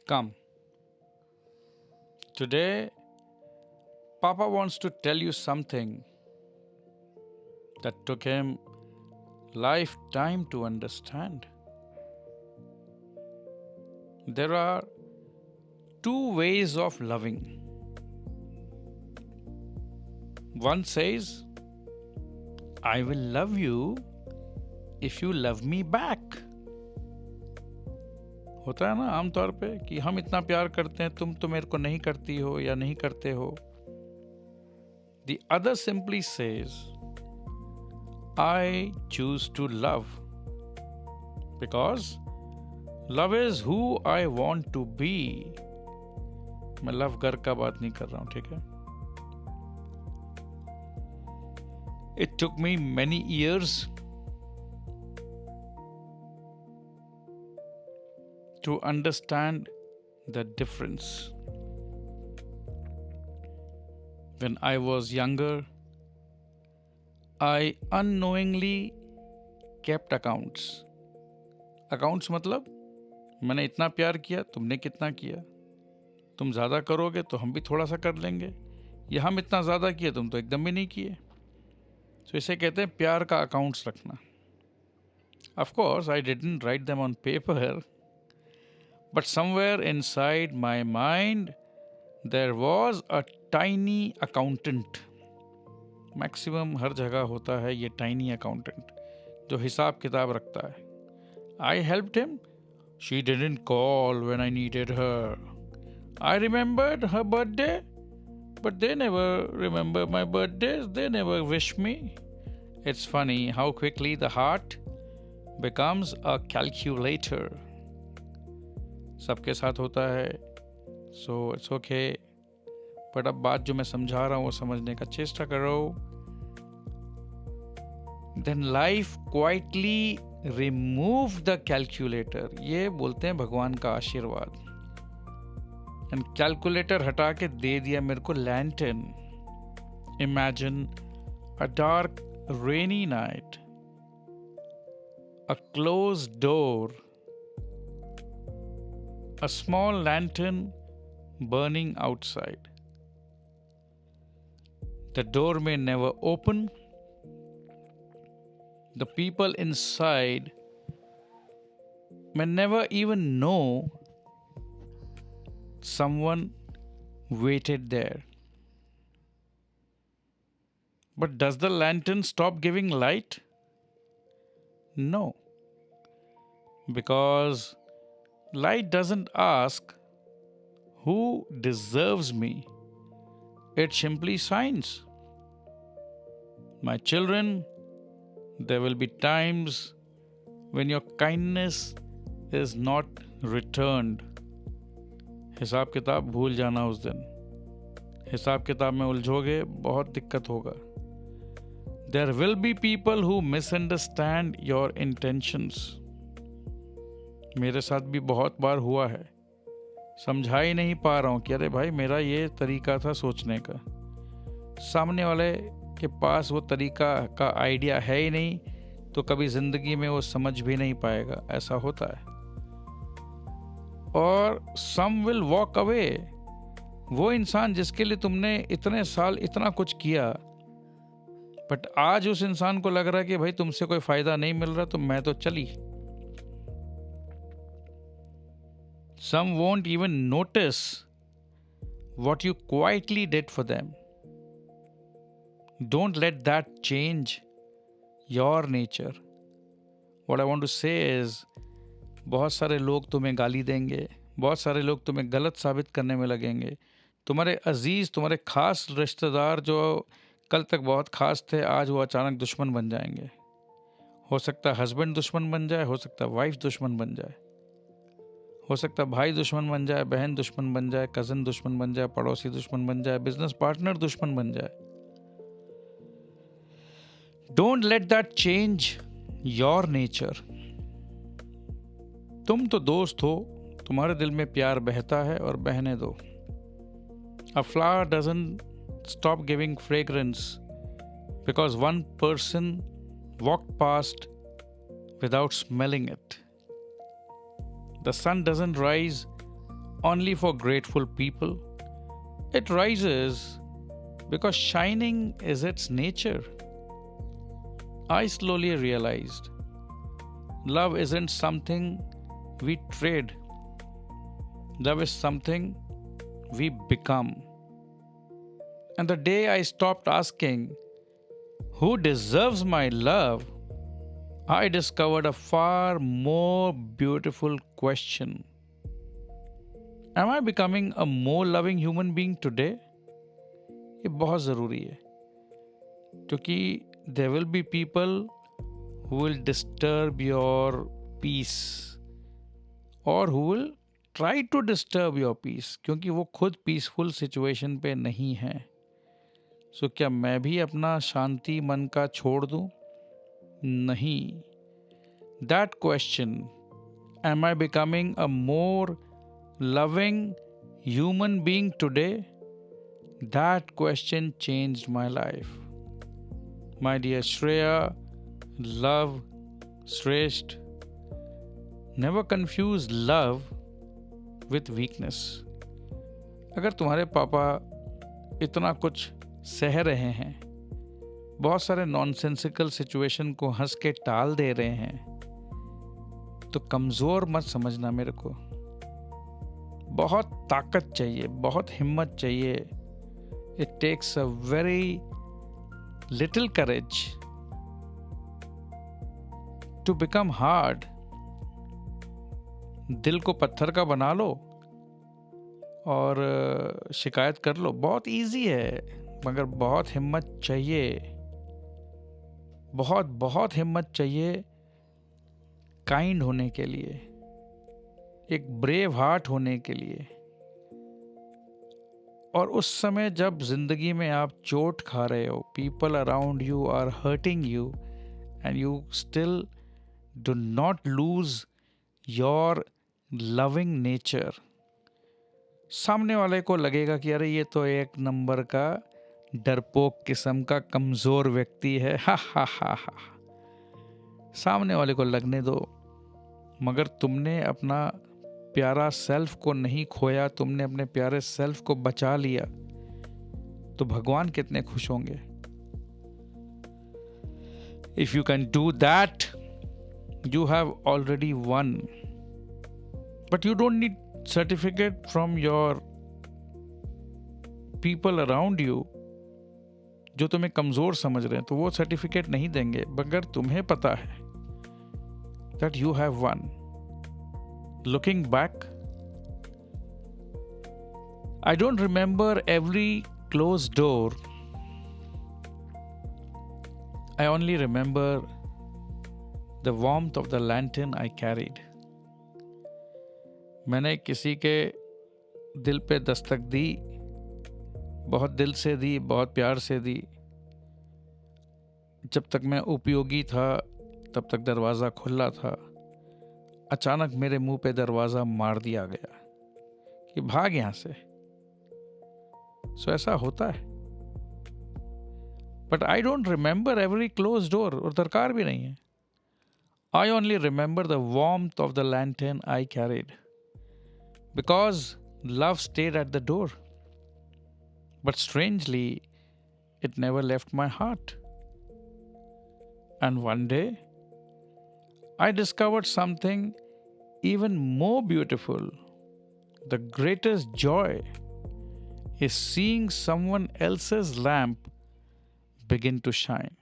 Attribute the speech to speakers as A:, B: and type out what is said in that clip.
A: Come, today Papa wants to tell you something that took him lifetime to understand. There are two ways of loving. One says, I will love you if you love me back. होता है ना आमतौर पे कि हम इतना प्यार करते हैं, तुम तो मेरे को नहीं करती हो या नहीं करते हो. The other simply says, I choose to love because love is who I want to be. मैं लव कर का बात नहीं कर रहा हूं, ठीक है? It took me many years to understand the difference. When I was younger, I unknowingly kept accounts. Accounts मतलब मैंने इतना प्यार किया, तुमने कितना किया. तुम ज़्यादा करोगे तो हम भी थोड़ा सा कर लेंगे, या हम इतना ज़्यादा किए तुम तो एकदम भी नहीं किए. तो इसे कहते हैं प्यार का अकाउंट्स रखना. Of course, I didn't write them on paper, but somewhere inside my mind there was a tiny accountant. Maximum हर जगह होता है ये टाइनी अकाउंटेंट जो हिसाब किताब रखता है. I helped him. She didn't call when I needed her. I remembered her birthday, but they never remember my birthdays. They never wish me. It's funny how quickly the heart becomes a calculator. सबके साथ होता है, so it's okay. But अब बात जो मैं समझा रहा हूँ वो समझने का चेष्टा करो. Then life quietly remove the calculator. ये बोलते हैं भगवान का आशीर्वाद. एंड कैलकुलेटर हटा के दे दिया मेरे को lantern. Imagine a dark rainy night, a closed door, a small lantern burning outside. The door may never open. The people inside may never even know someone waited there. But does the lantern stop giving light? No. Because light doesn't ask who deserves me. It simply shines. My children, there will be times when your kindness is not returned. हिसाब किताब भूल जाना उस दिन. हिसाब किताब में उलझोगे, बहुत दिक्कत होगा. There will be people who misunderstand your intentions. मेरे साथ भी बहुत बार हुआ है. समझा ही नहीं पा रहा हूँ कि अरे भाई मेरा ये तरीका था सोचने का. सामने वाले के पास वो तरीका का आइडिया है ही नहीं, तो कभी ज़िंदगी में वो समझ भी नहीं पाएगा. ऐसा होता है. और some will walk away. वो इंसान जिसके लिए तुमने इतने साल इतना कुछ किया, बट आज उस इंसान को लग रहा है कि भाई तुमसे कोई फ़ायदा नहीं मिल रहा तो मैं तो चली. Some won't even notice what you quietly did for them. Don't let that change your nature. What I want to say is, बहुत सारे लोग तुम्हें गाली देंगे, बहुत सारे लोग तुम्हें गलत साबित करने में लगेंगे. तुम्हारे अजीज, तुम्हारे खास रिश्तेदार जो कल तक बहुत खास थे, आज वो अचानक दुश्मन बन जाएंगे. हो सकता है हस्बैंड दुश्मन बन जाए, हो सकता है वाइफ दुश्मन बन जाए, हो सकता है भाई दुश्मन बन जाए, बहन दुश्मन बन जाए, कज़न दुश्मन बन जाए, पड़ोसी दुश्मन बन जाए, बिजनेस पार्टनर दुश्मन बन जाए. Don't let that change your nature. तुम तो दोस्त हो, तुम्हारे दिल में प्यार बहता है और बहने दो. A flower doesn't stop giving fragrance because one person walked past without smelling it. The sun doesn't rise only for grateful people. It rises because shining is its nature. I slowly realized love isn't something we trade. Love is something we become. And the day I stopped asking, who deserves my love? I discovered a far more beautiful question. Am I becoming a more loving human being today? ये बहुत ज़रूरी है क्योंकि there will be people who will disturb your peace or who will try to disturb your peace क्योंकि वो खुद peaceful situation पे नहीं हैं. So क्या मैं भी अपना शांति मन का छोड़ दूं? नहीं. That question, am I becoming a more loving human being today? That question changed my life. My dear Shreya, love, Shrestha, never confuse love with weakness. अगर तुम्हारे पापा इतना कुछ सह रहे हैं, बहुत सारे नॉनसेंसिकल सिचुएशन को हंस के टाल दे रहे हैं, तो कमज़ोर मत समझना मेरे को. बहुत ताकत चाहिए, बहुत हिम्मत चाहिए. It takes a very little courage to become hard. दिल को पत्थर का बना लो और शिकायत कर लो. बहुत इजी है, मगर बहुत हिम्मत चाहिए. बहुत बहुत हिम्मत चाहिए काइंड होने के लिए, एक ब्रेव हार्ट होने के लिए. और उस समय जब जिंदगी में आप चोट खा रहे हो, people around you are hurting you, and you still do not lose your loving nature. सामने वाले को लगेगा कि अरे ये तो एक नंबर का डरपोक किस्म का कमज़ोर व्यक्ति है. हा हा हा हा. सामने वाले को लगने दो, मगर तुमने अपना प्यारा सेल्फ को नहीं खोया, तुमने अपने प्यारे सेल्फ को बचा लिया, तो भगवान कितने खुश होंगे. If you can do that, you have already one. But you don't need certificate from your people around you जो तुम्हें कमजोर समझ रहे हैं. तो वो सर्टिफिकेट नहीं देंगे, मगर तुम्हें पता है that you have won. Looking back, I don't remember every closed door. I only remember the warmth of the lantern I carried. मैंने किसी के दिल पे दस्तक दी, बहुत दिल से दी, बहुत प्यार से दी. जब तक मैं उपयोगी था तब तक दरवाज़ा खुला था. अचानक मेरे मुंह पे दरवाज़ा मार दिया गया कि भाग यहाँ से. सो ऐसा होता है. But I don't remember every close door, और दरकार भी नहीं है. I only remember the warmth of the lantern I carried, because love stayed at the door. But strangely it never left my heart. And one day, I discovered something even more beautiful. The greatest joy is seeing someone else's lamp begin to shine.